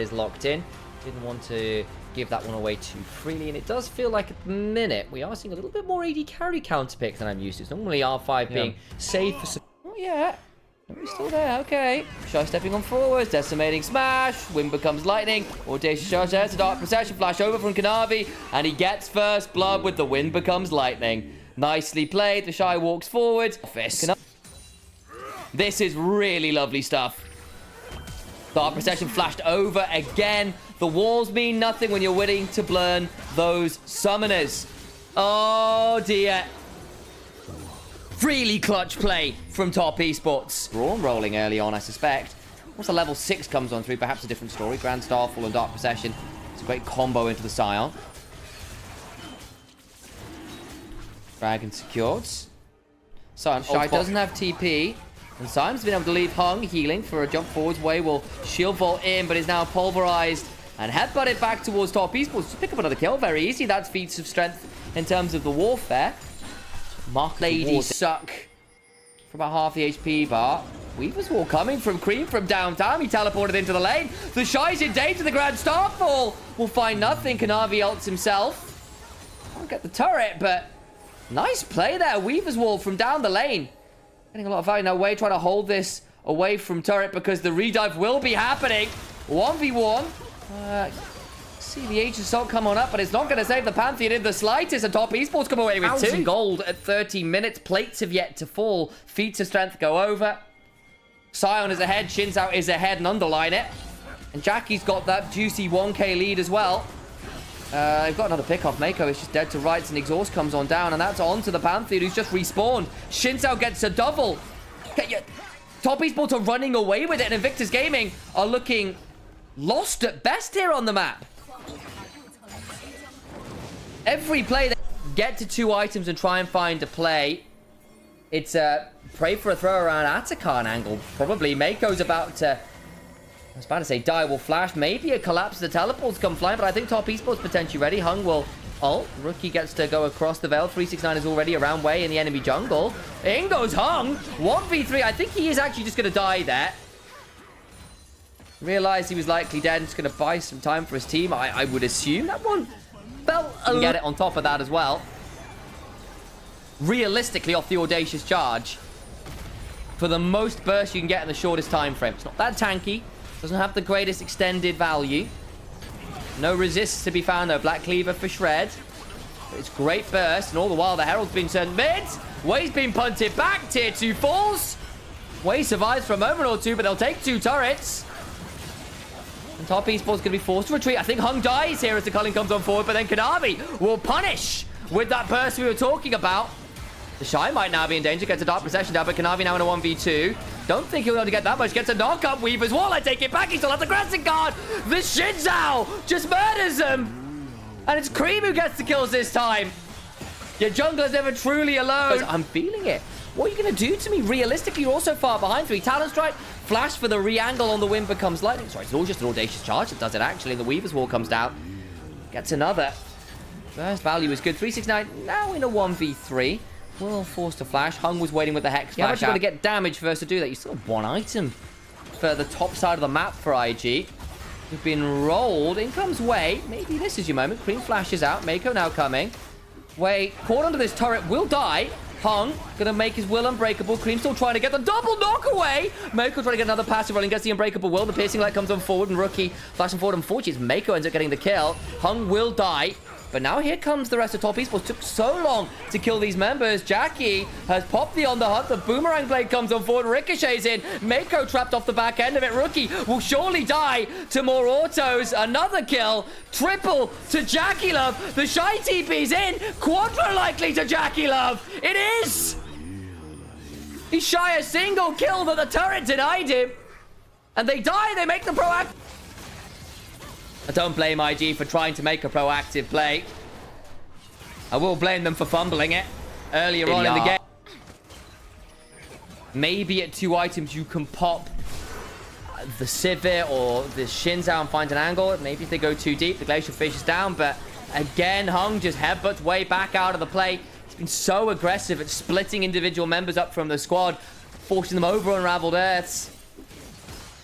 is locked in. Didn't want to give that one away too freely, and it does feel like at the minute we are seeing a little bit more AD carry counter pick than I'm used to. It's normally R5 being safe for support. Oh yeah, we're still there. Okay, Shy stepping on forwards, decimating smash. Wind becomes lightning. Audacious charge there to dark procession. Flash over from Chovy, and he gets first blood with the wind becomes lightning. Nicely played. The Shy walks forward. This is really lovely stuff. Dark Procession flashed over again. The walls mean nothing when you're willing to burn those summoners. Oh, dear. Really clutch play from Top Esports. Brawn rolling early on, I suspect. Once the level 6 comes on through, perhaps a different story. Grand Starfall and Dark Procession. It's a great combo into the Scion. Dragon secured. Scion Shy doesn't have TP. And Simon's been able to leave Hung healing for a jump forwards way. Will shield vault in, but is now pulverized and headbutted back towards Top Esports. Just pick up another kill very easy. That's feats of strength in terms of the warfare. Mark Lady suck for about half the HP bar. Weaver's Wall coming from Cream from downtown. He teleported into the lane. The Shy's in danger. The Grand Starfall will find nothing. Chovy ults himself. Can't get the turret, but nice play there. Weaver's Wall from down the lane. Getting a lot of value now. Way trying to hold this away from turret because the redive will be happening. 1v1. See the Age Assault come on up, but it's not going to save the Pantheon in the slightest. And Top Esports come away with 2 gold at 30 minutes. Plates have yet to fall. Feats of strength go over. Scion is ahead. Shinzao is ahead and underline it. And Jackie's got that juicy 1k lead as well. They've got another pick off. Mako is just dead to rights, and Exhaust comes on down, and that's on to the Pantheon, who's just respawned. Shinzao gets a double. Top Esports are running away with it, and Invictus Gaming are looking lost at best here on the map. Every play they get to 2 items and try and find a play. It's a pray for a throw around Atakan angle. Probably Mako's about to... I was about to say die will flash. Maybe a collapse. The teleports come flying, but I think Top Esports potentially ready. Hung will ult. Rookie gets to go across the veil. 369 is already around way in the enemy jungle. In goes Hung. 1v3. I think he is actually just going to die there. Realized he was likely dead. Just going to buy some time for his team. I would assume that one felt a get it on top of that as well. Realistically, off the Audacious Charge, for the most burst you can get in the shortest time frame. It's not that tanky. Doesn't have the greatest extended value. No resists to be found though. Black Cleaver for Shred. But it's great burst. And all the while the Herald's been turned mid. Way's been punted back. Tier 2 falls. Way survives for a moment or two, but they'll take 2 turrets. And Top Esports going to be forced to retreat. I think Hung dies here as the Culling comes on forward. But then Chovy will punish with that burst we were talking about. The Shy might now be in danger. Gets a Dark Procession down, but Chovy now in a 1v2. Don't think he'll be able to get that much. Gets a knock up. Weaver's Wall. I take it back. He still has the Grassing Guard. The Shinzao just murders him. And it's Cream who gets the kills this time. Your jungler's never truly alone. I'm feeling it. What are you going to do to me? Realistically, you're also far behind. 3 Talon Strike. Flash for the re-angle on the Wind becomes lightning. Sorry, it's all just an Audacious Charge that does it actually. The Weaver's Wall comes down. Gets another. First value is good. 369 now in a 1v3. Will forced to flash. Hung was waiting with the Hex flash. You've got to get damage first to do that. You still have 1 item for the top side of the map for IG. You've been rolled. In comes Way. Maybe this is your moment. Cream flashes out. Mako now coming. Way caught under this turret. Will die. Hung gonna make his will unbreakable. Cream still trying to get the double knock away. Mako trying to get another passive rolling. Gets the unbreakable will. The piercing light comes on forward, and Rookie flashing forward. Unfortunately, Mako ends up getting the kill. Hung will die. But now here comes the rest of Top Esports. Took so long to kill these members. Jackie has popped the on the hut. The Boomerang Blade comes on forward. Ricochets in. Mako trapped off the back end of it. Rookie will surely die to more autos. Another kill. Triple to Jackie Love. The Shy TP's in. Quadra likely to Jackie Love. It is! He's Shy a single kill that the turret denied him. And they die. They make the proactive. I don't blame IG for trying to make a proactive play. I will blame them for fumbling it earlier on in the game. Maybe at 2 items you can pop the Sivir or the Shinzao and find an angle. Maybe if they go too deep, the Glacial Fish is down. But again, Hung just headbutts way back out of the play. He's been so aggressive at splitting individual members up from the squad, forcing them over unraveled earths.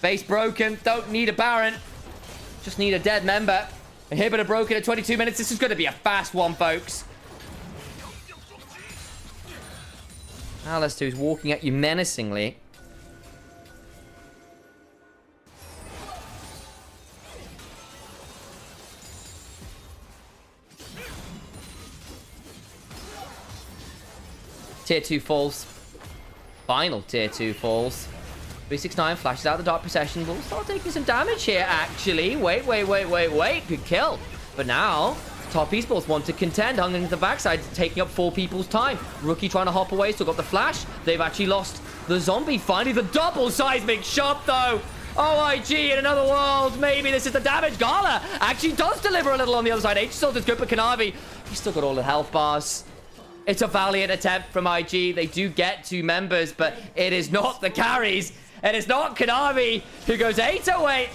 Base broken. Don't need a Baron. Just need a dead member. Inhibitor broken at 22 minutes. This is going to be a fast one, folks. Alistair's walking at you menacingly. Tier 2 falls. Final Tier 2 falls. 369 flashes out the Dark Procession. We'll start taking some damage here, actually. Wait. Good kill. But now, Top Esports want to contend. Hung into the backside, taking up 4 people's time. Rookie trying to hop away, still got the flash. They've actually lost the zombie. Finally, the double seismic shot, though. OIG in another world. Maybe this is the damage. Gala actually does deliver a little on the other side. H-Salt is good, but Kanavi, he's still got all the health bars. It's a valiant attempt from IG. They do get 2 members, but it is not the carries. It is not Kanavi who goes 808.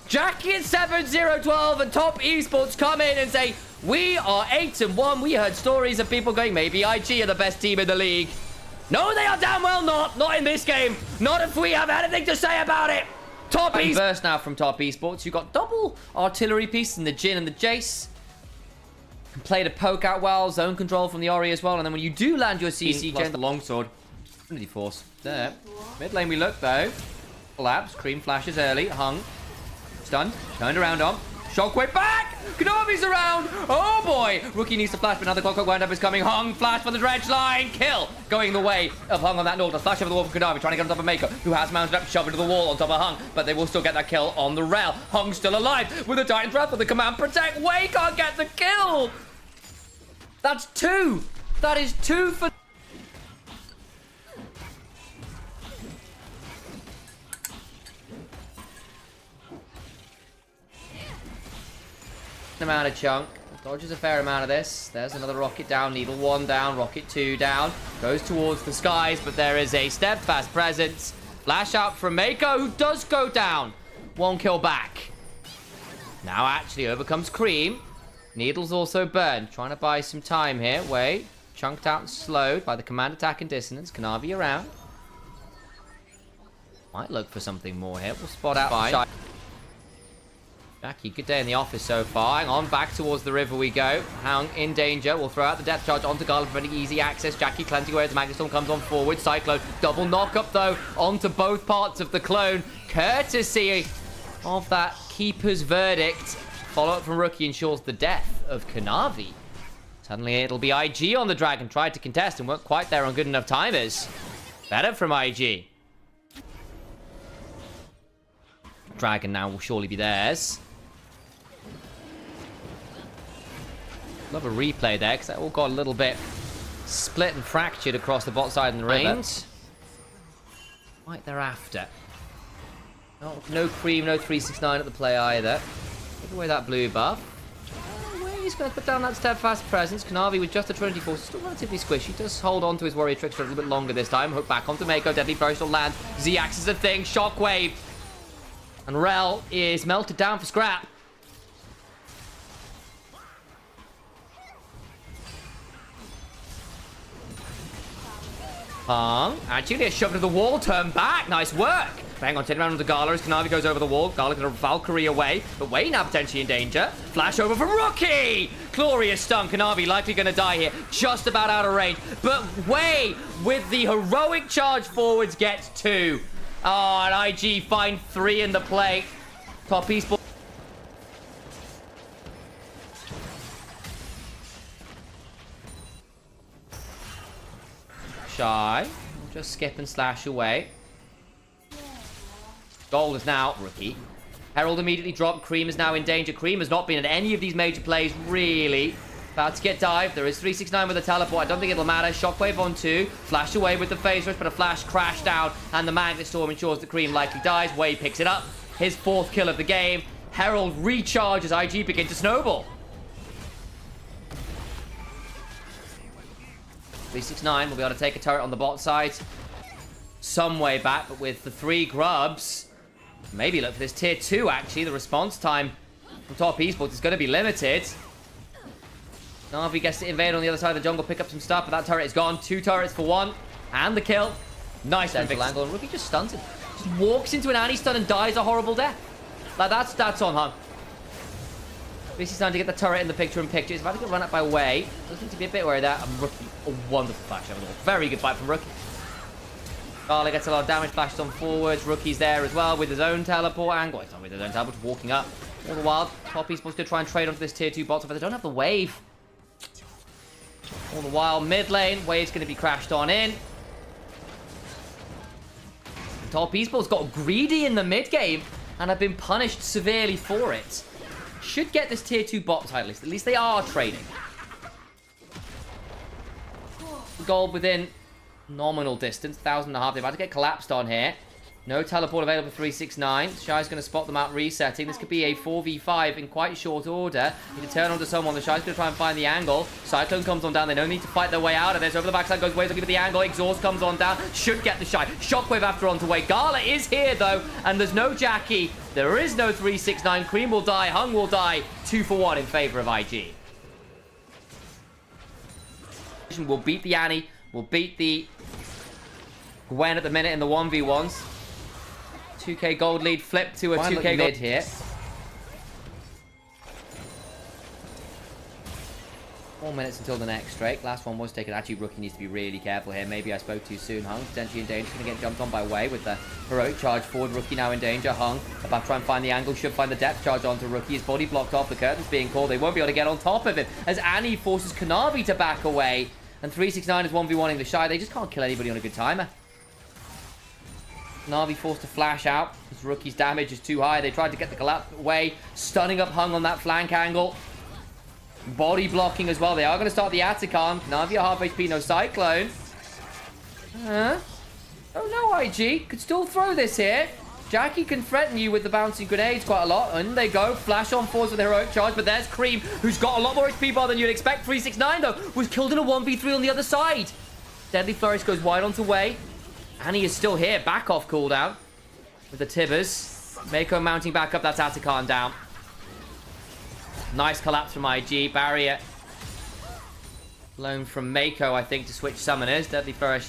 Jackie at 7-0-12, and Top Esports come in and say, we are 8-1. We heard stories of people going, maybe IG are the best team in the league. No, they are damn well not. Not in this game. Not if we have anything to say about it. Top Esports. Burst now from Top Esports. You've got double artillery piece in the Jin and the Jace. Can play the poke out well, zone control from the Ori as well, and then when you do land your CC, get the longsword. Trinity Force. There. Mid lane we look though. Collapse. Cream flashes early. Hung. Stunned. Turned around on. Shockwave back! Kanavi's around! Oh boy! Rookie needs to flash, but now the clockwork wind up is coming. Hung, flash for the dredge line. Kill! Going the way of Hung on that Nautilus. Flash over the wall for Kanavi, trying to get on top of Mako, who has mounted up, shoved into the wall on top of Hung, but they will still get that kill on the rail. Hung still alive with a Titan's Breath with the command protect. Way can't get the kill! That's 2! That is 2 for... amount of chunk. Dodges a fair amount of this. There's another rocket down. Needle 1 down. Rocket 2 down. Goes towards the skies, but there is a steadfast presence. Flash out from Mako, who does go down. 1 kill back. Now actually overcomes Cream. Needle's also burned. Trying to buy some time here. Wait. Chunked out and slowed by the command attack and dissonance. Kanavi around. Might look for something more here. We'll spot out fine. Jackie, good day in the office so far. Hang on, back towards the river we go. Hung in danger. We'll throw out the depth charge onto Gala, preventing easy access. Jackie cleansing away as the Magnet Storm comes on forward. Cyclone, double knock up though, onto both parts of the clone. Courtesy of that Keeper's verdict. Follow-up from Rookie ensures the death of Kanavi. Suddenly it'll be IG on the Dragon. Tried to contest and weren't quite there on good enough timers. Better from IG. Dragon now will surely be theirs. Love a replay there, because that all got a little bit split and fractured across the bot side and the river. Right thereafter. Oh, no Cream, no 369 at the play either. Take away that blue buff. He's going to put down that steadfast presence. Kanavi with just a Trinity Force, still relatively squishy. Does hold on to his Warrior Tricks for a little bit longer this time. Hook back onto Mako. Deadly Flourish will land. Z-Axe is a thing. Shockwave. And Rel is melted down for scrap. Hung. Actually, a shove to the wall. Turn back. Nice work. Hang on, turn around with the Gala as Kanavi goes over the wall. Gala gonna Valkyrie away, but Way now potentially in danger. Flash over from Rookie! Glorious stun. Kanavi likely gonna die here. Just about out of range. But Way, with the heroic charge forwards, gets 2. Oh, and IG find 3 in the play. Top Esports. Shy. Just skip and slash away. Gold is now Rookie. Herald immediately dropped. Cream is now in danger. Cream has not been at any of these major plays, really. About to get dived. There is 369 with a teleport. I don't think it'll matter. Shockwave on 2. Flash away with the phase rush, but a flash crashed down, and the Magnet Storm ensures that Cream likely dies. Way picks it up. His 4th kill of the game. Herald recharges. IG begin to snowball. 369 will be able to take a turret on the bot side. Some way back, but with the 3 grubs, maybe look for this tier 2 actually. The response time from Top Esports is going to be limited. Navi gets to invade on the other side of the jungle, pick up some stuff, but that turret is gone. 2 turrets for 1, and the kill. Nice central angle, and Rookie just stuns him. Just walks into an anti-stun and dies a horrible death. Like, that's on Hung. Basically starting to get the turret in the picture in picture. It's about to get run up by Way. Does seem to be a bit worried that. Rookie, a wonderful flash over the wall. Very good fight from Rookie. Gala gets a lot of damage, flashes on forwards. Rookie's there as well with his own teleport angle. It's not with his own teleport, walking up. All the while, top Esports going to try and trade onto this tier 2 bot, but they don't have the wave. All the while, mid lane, wave's going to be crashed on in. Top Esports got greedy in the mid game and have been punished severely for it. Should get this tier 2 bot title list. At least they are trading. Gold within nominal distance, 1,500. They're about to get collapsed on here. No teleport available for 369. Shy's going to spot them out resetting. This could be a 4v5 in quite short order. Need to turn onto someone. The Shy's going to try and find the angle. Cyclone comes on down. They don't need to fight their way out of this. Over the backside goes Waves looking for the angle. Exhaust comes on down. Should get the Shy. Shockwave after onto Way. Gala is here though. And there's no Jackie. There is no 369. Cream will die. Hung will die. 2 for 1 in favor of IG. We'll beat the Annie. We'll beat the Gwen at the minute in the 1v1s. 2k gold lead, flip to a 2k gold here. 4 minutes until the next strike. Last one was taken. Actually, Rookie needs to be really careful here. Maybe I spoke too soon. Hung potentially in danger. Going to get jumped on by Way with the heroic charge forward. Rookie now in danger. Hung about to try and find the angle. Should find the depth charge onto Rookie. His body blocked off. The curtain's being called. They won't be able to get on top of him as Annie forces Chovy to back away. And 369 is 1v1ing the Shy. They just can't kill anybody on a good timer. Navi forced to flash out. His Rookie's damage is too high. They tried to get the collapse away. Stunning up Hung on that flank angle. Body blocking as well. They are going to start the Atacon. Navi are half HP, no Cyclone. Oh no, IG. Could still throw this here. Jackie can threaten you with the bouncing grenades quite a lot. And they go. Flash on force with the heroic charge. But there's Cream, who's got a lot more HP bar than you'd expect. 369, though, was killed in a 1v3 on the other side. Deadly Flourish goes wide onto Way. Annie is still here. Back off cooldown. With the Tibbers. Mako mounting back up. That's Atacon down. Nice collapse from IG. Barrier. Loan from Mako, I think, to switch summoners. Deadly Flourish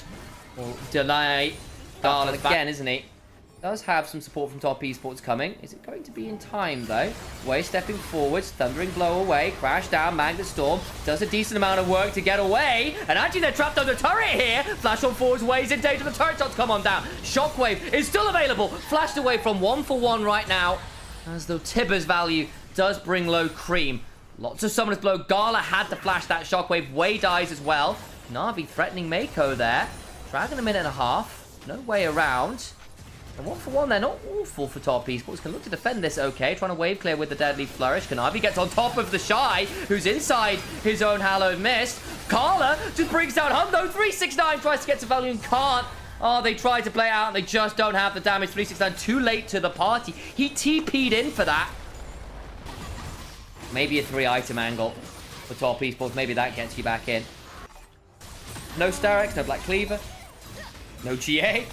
will deny Gala again, isn't he? Does have some support from top Esports coming. Is it going to be in time, though? Way stepping forwards. Thundering blow away. Crash down. Magnet Storm. Does a decent amount of work to get away. And actually, they're trapped on the turret here. Flash on forwards. Way's in danger. The turret shots come on down. Shockwave is still available. Flashed away from 1 for 1 right now. As though Tibber's value does bring low Cream. Lots of summoners below. Gala had to flash that Shockwave. Way dies as well. Navi threatening Mako there. Dragon a minute and a half. No way around. And 1 for 1, they're not awful for top Esports. Can look to defend this okay. Trying to wave clear with the Deadly Flourish. Kanavi gets on top of the Shy, who's inside his own Hallowed Mist. Carla just brings down Hundo. 369 tries to get to value and can't. Oh, they tried to play it out and they just don't have the damage. 369 too late to the party. He TP'd in for that. Maybe a 3-item angle for top Esports. Maybe that gets you back in. No Starex, no Black Cleaver. No GA.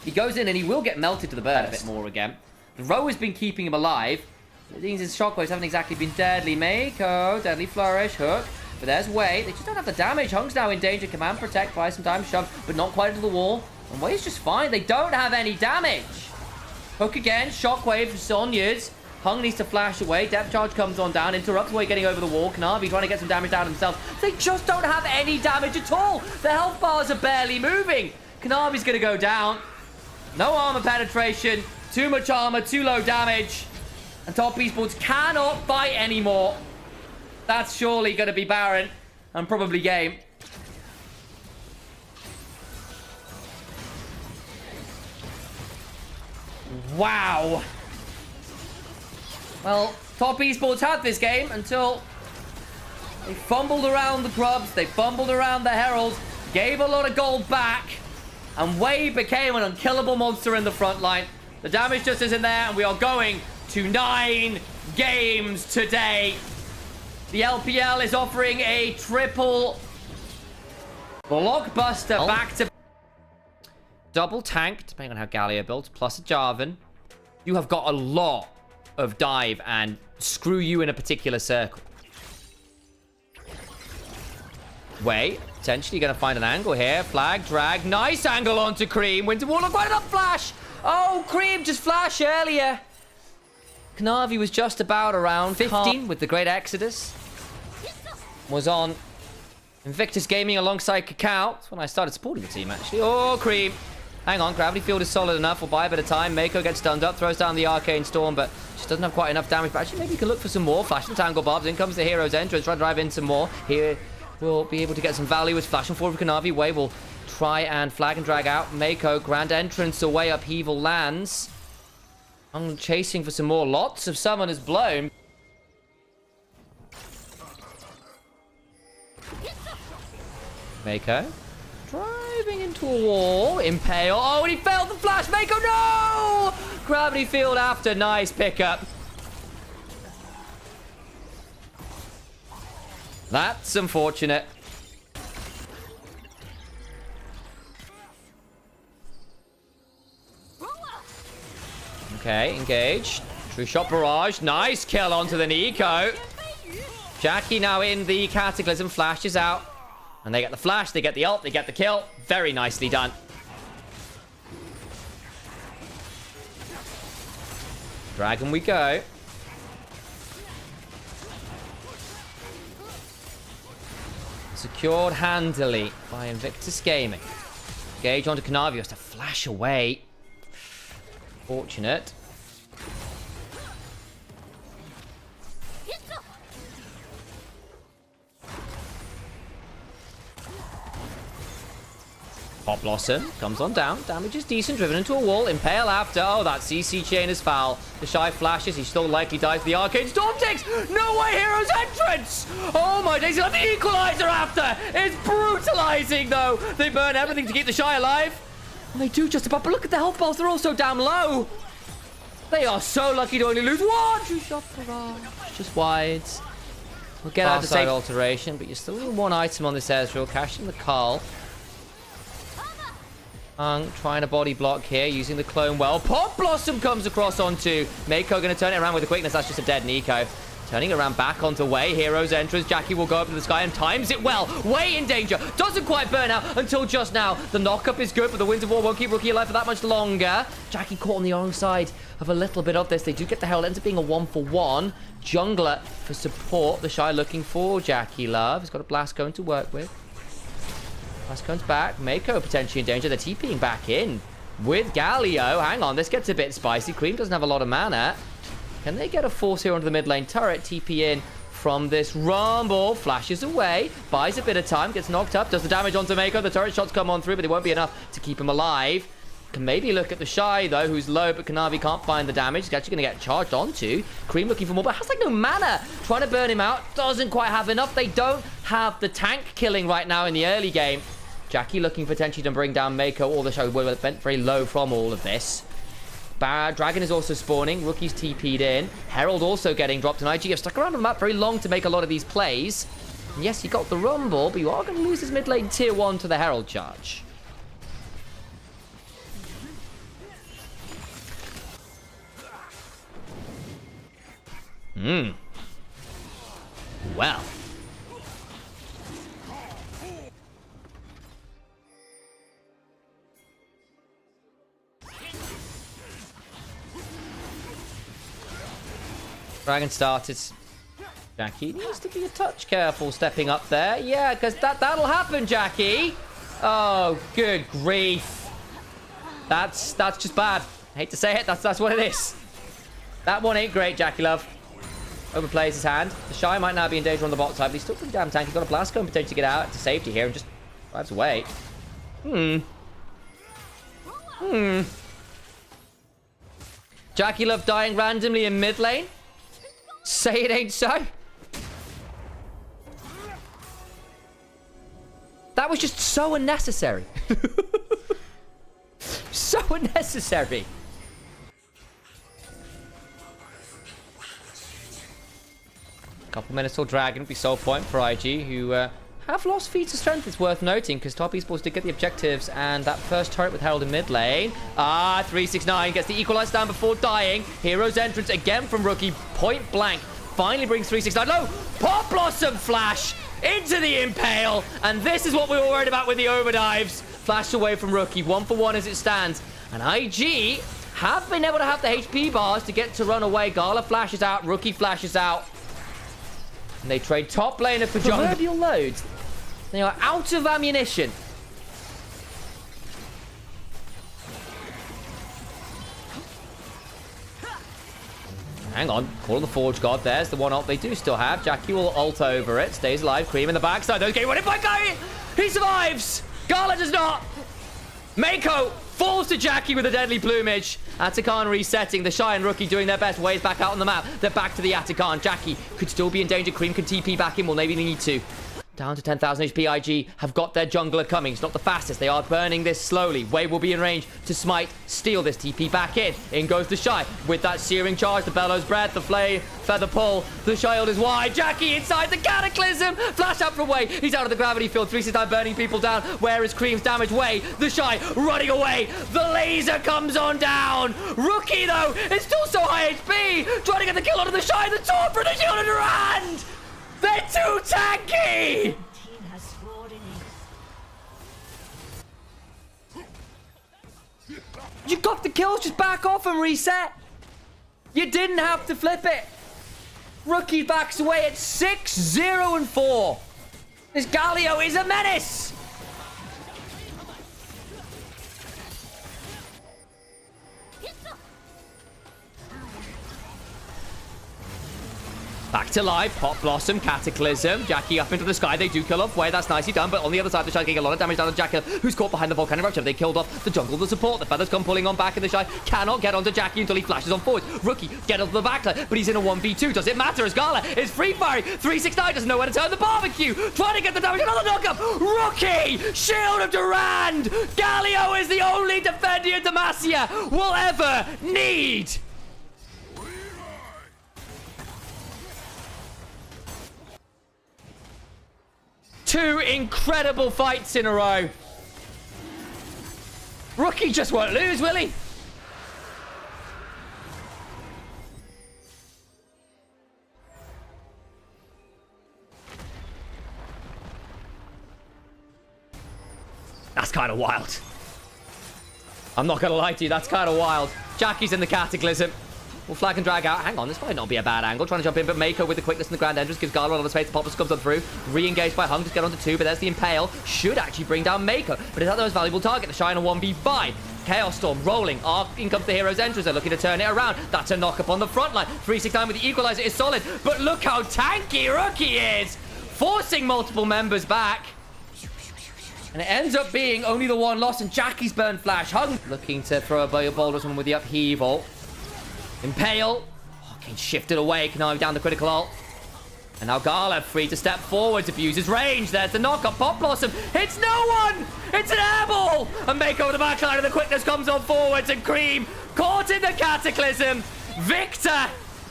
He goes in and he will get melted to the burn a bit more again. The row has been keeping him alive. It means his shockwaves haven't exactly been deadly. Mako, Deadly Flourish, Hook. But there's Way. They just don't have the damage. Hung's now in danger. Command Protect, buy some time, shove, but not quite into the wall. And Way's just fine. They don't have any damage. Hook again. Shockwave for Sonya's. Hung needs to flash away. Depth Charge comes on down. Interrupts Way getting over the wall. Kanavi trying to get some damage down himself. They just don't have any damage at all. The health bars are barely moving. Kanavi's going to go down. No armor penetration. Too much armor. Too low damage. And top Esports cannot fight anymore. That's surely going to be barren. And probably game. Wow. Well, top Esports had this game until they fumbled around the Grubs. They fumbled around the Herald. Gave a lot of gold back. And Way became an unkillable monster in the front line. The damage just isn't there, and we are going to 9 games today. The LPL is offering a triple blockbuster back to double tank, depending on how Gallia built, plus a Jarvan. You have got a lot of dive and screw you in a particular circle. Way, potentially going to find an angle here. Flag, drag, nice angle onto Cream. Winter Warlock, quite enough flash. Oh, Cream just flashed earlier. Knavi was just about around 15 with the Great Exodus. Was on Invictus Gaming alongside Cacao. That's when I started supporting the team, actually. Oh, Cream. Hang on, Gravity Field is solid enough. We'll buy a bit of time. Mako gets stunned up, throws down the Arcane Storm, but just doesn't have quite enough damage. But actually, maybe you can look for some more. Flash and Tangle Barbs. In comes the Hero's Entrance. Try to drive in some more. Here, we'll be able to get some value with flashing forward with Knavi. Way will try and flag and drag out. Mako, Grand Entrance away. Upheaval lands. I'm chasing for some more. Lots of Summoners blown. Mako. Driving into a wall. Impale. Oh, and he failed the flash. Mako, no! Gravity Field after. Nice pickup. That's unfortunate. Okay, engage. True shot barrage. Nice kill onto the Nico. Jackie now in the Cataclysm. Flashes out. And they get the flash, they get the ult, they get the kill. Very nicely done. Dragon we go. Secured handily by Invictus Gaming. Engage onto Knavi, has to flash away. Fortunate. Pop Blossom comes on down. Damage is decent. Driven into a wall. Impale after. Oh, that CC chain is foul. The Shy flashes. He still likely dies to the Arcane Storm takes. No way, Hero's Entrance. Oh my days. He'll have the Equalizer after. It's brutalizing, though. They burn everything to keep the Shy alive. And they do just about. But look at the health bars. They're all so damn low. They are so lucky to only lose one. True shot barrage. Just wides. We'll get out to side alteration, but you're still in one item on this Ezreal. Cashing the Carl. Trying to body block here, using the clone well. Pop Blossom comes across onto Mako, going to turn it around with a quickness. That's just a dead Nico. Turning around back onto Wei. Hero's Entrance. Jackie will go up to the sky and times it well. Wei in danger. Doesn't quite burn out until just now. The knockup is good, but the Winds of War won't keep Rookie alive for that much longer. Jackie caught on the wrong side of a little bit of this. They do get the Herald. Ends up being a 1-for-1. Jungler for support. The Shy looking for Jackie Love. He's got a Blast going to work with. Blast comes back. Mako potentially in danger. They're TPing back in with Galio. Hang on, this gets a bit spicy. Cream doesn't have a lot of mana. Can they get a force here onto the mid lane turret? TP in from this Rumble. Flashes away. Buys a bit of time. Gets knocked up. Does the damage onto Mako. The turret shots come on through, but they won't be enough to keep him alive. Can maybe look at the Shy, though, who's low, but Knavi can't find the damage. He's actually going to get charged onto. Cream looking for more, but has, like, no mana. Trying to burn him out. Doesn't quite have enough. They don't have the tank killing right now in the early game. Jackie looking potentially to bring down Mako or the Shy. We're bent very low from all of this. Dragon is also spawning. Rookie's TP'd in. Herald also getting dropped. And IG have stuck around on the map very long to make a lot of these plays. And yes, he got the Rumble, but you are going to lose his mid lane tier 1 to the Herald charge. Well. Dragon started. Jackie needs to be a touch careful stepping up there. Yeah, because that'll happen, Jackie. Oh, good grief. That's just bad. I hate to say it. That's what it is. That one ain't great, Jackie Love. Overplays his hand. The Shy might now be in danger on the bot side, but he's still pretty damn tanky. He's got a Blast Cone potentially to get out to safety here and just drives away. Jackie Love dying randomly in mid lane. Say it ain't so. That was just so unnecessary. So unnecessary. Couple minutes till Dragon. Be soul point for IG, who have lost feats of strength. It's worth noting because Top Esports did get the objectives and that first turret with Herald in mid lane. 369 gets the equalize down before dying. Hero's Entrance again from Rookie. Point blank. Finally brings 369. No! Pop Blossom flash into the Impale. And this is what we were worried about with the overdives. Flash away from Rookie. 1-for-1 as it stands. And IG have been able to have the HP bars to get to run away. Gala flashes out. Rookie flashes out. And they trade top laner for jungle. Proverbial loads. They are out of ammunition. Hang on. Call the Forge God. There's the one ult they do still have. Jackie will ult over it. Stays alive. Cream in the backside. Don't get running by Guy. He survives. Gala does not. Mako falls to Jackie with a deadly plumage. Atakan resetting. The Shy and Rookie doing their best. Ways back out on the map. They're back to the Atakan. Jackie could still be in danger. Cream can TP back in. Well, maybe they need to. Down to 10,000 HP. IG have got their jungler coming. It's not the fastest. They are burning this slowly. Wave will be in range to smite, steal this TP back in. In goes the Shy with that searing charge. The Bellows Breath, the Flame, Feather Pull. The Shield is wide. Jackie inside the Cataclysm. Flash out from Way. He's out of the gravity field. 369 burning people down. Where is Cream's damage? Way. The Shy running away. The laser comes on down. Rookie, though, is still so high HP. Trying to get the kill onto the Shy. The Taunt for the Shield and Durand. They're too tanky! You got the kills, just back off and reset. You didn't have to flip it. Rookie backs away at 6-0-4. This Galio is a menace. Back to life. Pop Blossom, Cataclysm. Jackie up into the sky. They do kill off Way. That's nicely done. But on the other side, the Shy getting a lot of damage down on Jackie, who's caught behind the Volcanic Rupture. They killed off the jungle, the support. The Feathers come pulling on back, and the Shy cannot get onto Jackie until he flashes on forward. Rookie, get onto the backline, but he's in a 1v2. Does it matter as Gala is free firing? 369 doesn't know where to turn the barbecue. Trying to get the damage. Another knockup. Rookie! Shield of Durand! Galio is the only defender Demacia will ever need. Two incredible fights in a row. Rookie just won't lose, will he? That's kind of wild. I'm not going to lie to you, that's kind of wild. Jackie's in the Cataclysm. We'll flag and drag out. Hang on, this might not be a bad angle. Trying to jump in, but Mako with the quickness in the grand entrance gives Gala a lot of space. The Populus comes on through. Re-engaged by Hung to get onto 2, but there's the Impale. Should actually bring down Mako, but it's not the most valuable target. The Shine on 1v5. Chaos Storm rolling. In comes the Hero's Entrance. They're looking to turn it around. That's a knock up on the front line. 369 with the Equalizer is solid, but look how tanky Rookie is. Forcing multiple members back. And it ends up being only the one loss, and Jackie's burn flash. Hung looking to throw a boulder to him with the upheaval. Impale. Getting shifted away, conniving down the critical ult. And now Gala free to step forwards, abuses range. There's the knock-up. Pop Blossom hits no one! It's an airball! And Mako with the backline, and the quickness comes on forwards, and Cream caught in the Cataclysm. Victor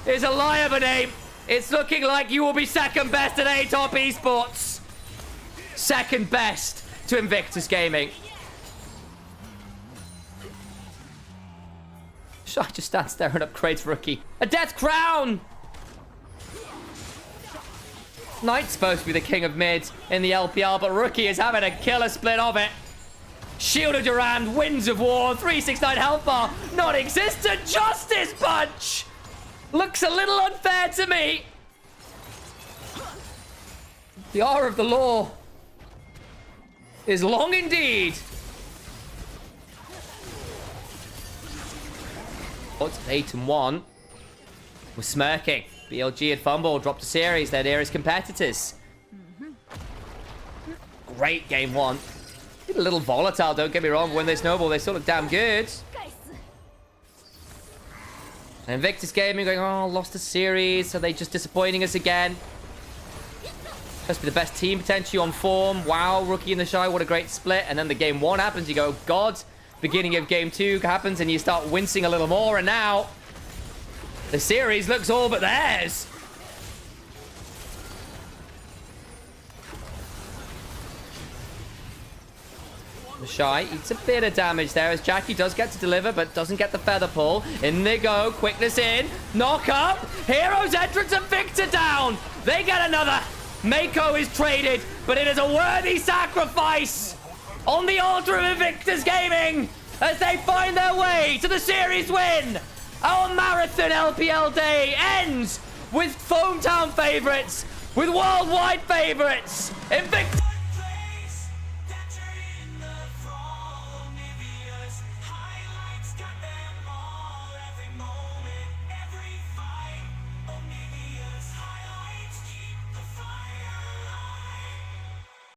is a lie of a name. It's looking like you will be second best at A-Top Esports. Second best to Invictus Gaming. I just stand staring up Kraid's Rookie. A Death Crown! Knight's supposed to be the king of mid in the LPL, but Rookie is having a killer split of it. Shield of Durand, Winds of War, 369 health bar, non-existent. Justice Punch! Looks a little unfair to me. The hour of the law is long indeed. It's 8-1. We're smirking. BLG had fumbled, dropped a series. Their nearest competitors. Great game one. A little volatile, don't get me wrong, but when they snowball, they still look damn good. And Invictus Gaming going, oh, lost a series. Are they just disappointing us again? Supposed to be the best team potentially on form. Wow, Rookie and the Shy, what a great split. And then the game one happens, you go, God. Beginning of game two happens, and you start wincing a little more, and now the series looks all but theirs. The Shy eats a bit of damage there as Jackie does get to deliver, but doesn't get the feather pull. In they go, quickness in, knock up, Hero's Entrance and Victor down. They get another. Mako is traded, but it is a worthy sacrifice on the altar of Invictus Gaming. as they find their way to the series win. Our marathon LPL day ends with Foamtown favorites, with worldwide favorites. Invictus